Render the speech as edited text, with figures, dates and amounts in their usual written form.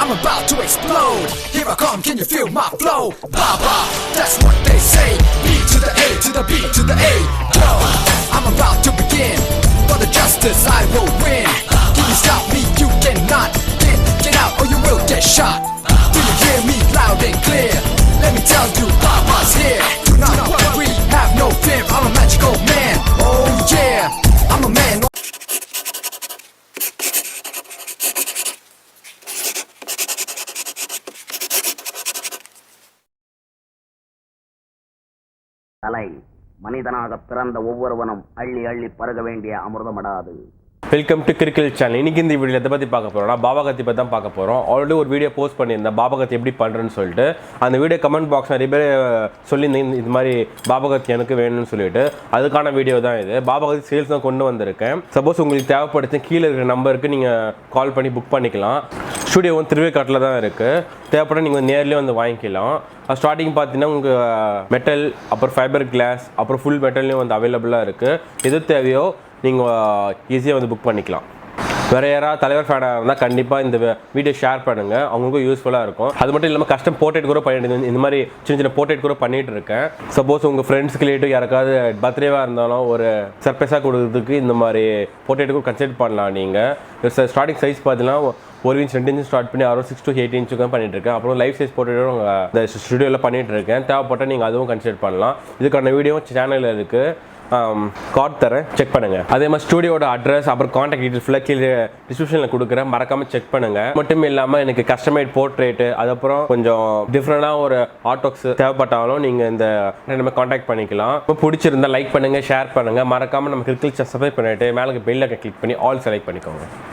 I'm about to explode. Here I come, can you feel my flow? Baba, that's what they say. B to the A to the B to the A. Yo, I'm about to begin. For the justice I will win. Can you stop me? You cannot. Get out or you will get shot. Do you hear me loud and clear? Let me tell you, Baba's here. Do not worry, have no fear. I'm a magical man. Oh yeah, I'm a man. தலை மனிதனாக பிறந்த ஒவ்வொருவனும் அள்ளி அள்ளி பருக வேண்டிய அமிர்தமடாது. Welcome to cricket channel. இன்னைக்கு இந்த வீடியோ எதை பற்றி பார்க்க போகிறோம்னா பாபாகத்தி பற்றி தான் பார்க்க போகிறோம். ஆல்ரெடி ஒரு வீடியோ போஸ்ட் பண்ணியிருந்தேன் பாபாகத்தி எப்படி பண்ணுறேன்னு சொல்லிட்டு. அந்த வீடியோ கமெண்ட் பாக்ஸ் நிறைய பேர் சொல்லியிருந்தேன் இது மாதிரி பாபாகத்தி எனக்கு வேணும்னு சொல்லிட்டு. அதுக்கான வீடியோ தான் இது. பாபாகத்தி சேல்ஸ் தான் கொண்டு வந்திருக்கேன். சப்போஸ் உங்களுக்கு தேவைப்படுச்சு கீழே இருக்கிற நம்பருக்கு நீங்கள் கால் பண்ணி புக் பண்ணிக்கலாம். ஸ்டூடியோ வந்து திருவேற்காட்டில் தான் இருக்குது. தேவைப்பட நீங்கள் நேர்லேயே வந்து வாங்கிக்கலாம். ஸ்டார்டிங் பார்த்தீங்கன்னா உங்களுக்கு மெட்டல், அப்புறம் ஃபைபர் கிளாஸ், அப்புறம் ஃபுல் மெட்டல்லையும் வந்து அவைலபிளாக இருக்குது. எது தேவையோ நீங்கள் ஈஸியாக வந்து புக் பண்ணிக்கலாம். வேறு யாராவது தலைவர் ஃபேனாக இருந்தால் கண்டிப்பாக இந்த வீடியோ ஷேர் பண்ணுங்கள், அவங்களுக்கும் யூஸ்ஃபுல்லாக இருக்கும். அது மட்டும் இல்லாமல் கஸ்டம் போர்ட்ரேட் கூட பண்ணிட்டு இந்த மாதிரி சின்ன சின்ன போர்ட்ரேட் கூட பண்ணிகிட்டு இருக்கேன். சப்போஸ் உங்கள் ஃப்ரெண்ட்ஸ் ரிலேட்டிவ் யாருக்காவது பர்த்டேவாக இருந்தாலும் ஒரு சர்ப்ரைஸாக கொடுக்குறதுக்கு இந்த மாதிரி போர்ட்ரேட் கூட கன்சிடர் பண்ணலாம். நீங்கள் ஸ்டார்டிங் சைஸ் பார்த்தீங்கன்னா 1 inch 2 inch ஸ்டார்ட் பண்ணி அரௌண்ட் 6 to 8 inch பண்ணிட்டு இருக்கேன். அப்புறம் லைஃப் சைஸ் போர்ட்ரேட்டும் இந்த ஸ்டுடியோவில் பண்ணிட்டு இருக்கேன். தேவைப்பட்டால் நீங்கள் அதுவும் கன்சிடர் பண்ணலாம். இதுக்கான வீடியோ சேனலில் இருக்குது, கார்டு தரேன், செக் பண்ணுங்கள். அதே மாதிரி ஸ்டூடியோட அட்ரஸ் அப்புறம் கான்டாக்ட் டீட்டெயில் ஃபுல்லாக கீழே டிஸ்கிரிப்ஷனில் கொடுக்குறேன், மறக்காமல் செக் பண்ணுங்கள். மட்டும் இல்லாமல் எனக்கு கஸ்டமைட் போர்ட்ரேட்டு அதுக்கப்புறம் கொஞ்சம் டிஃப்ரெண்டாக ஒரு ஆர்ட்ஒர்க்ஸ் தேவைப்பட்டாலும் நீங்கள் இந்த நம்ம கான்டாக்ட் பண்ணிக்கலாம். இப்போ பிடிச்சிருந்தா லைக் பண்ணுங்கள், ஷேர் பண்ணுங்கள். மறக்காமல் நம்ம கிரிக்கெட் சப்ஸ்கிரைப் பண்ணிவிட்டு மேலே பெல் ஐக்கன் கிளிக் பண்ணி ஆல் செலக்ட் பண்ணிக்கோங்க.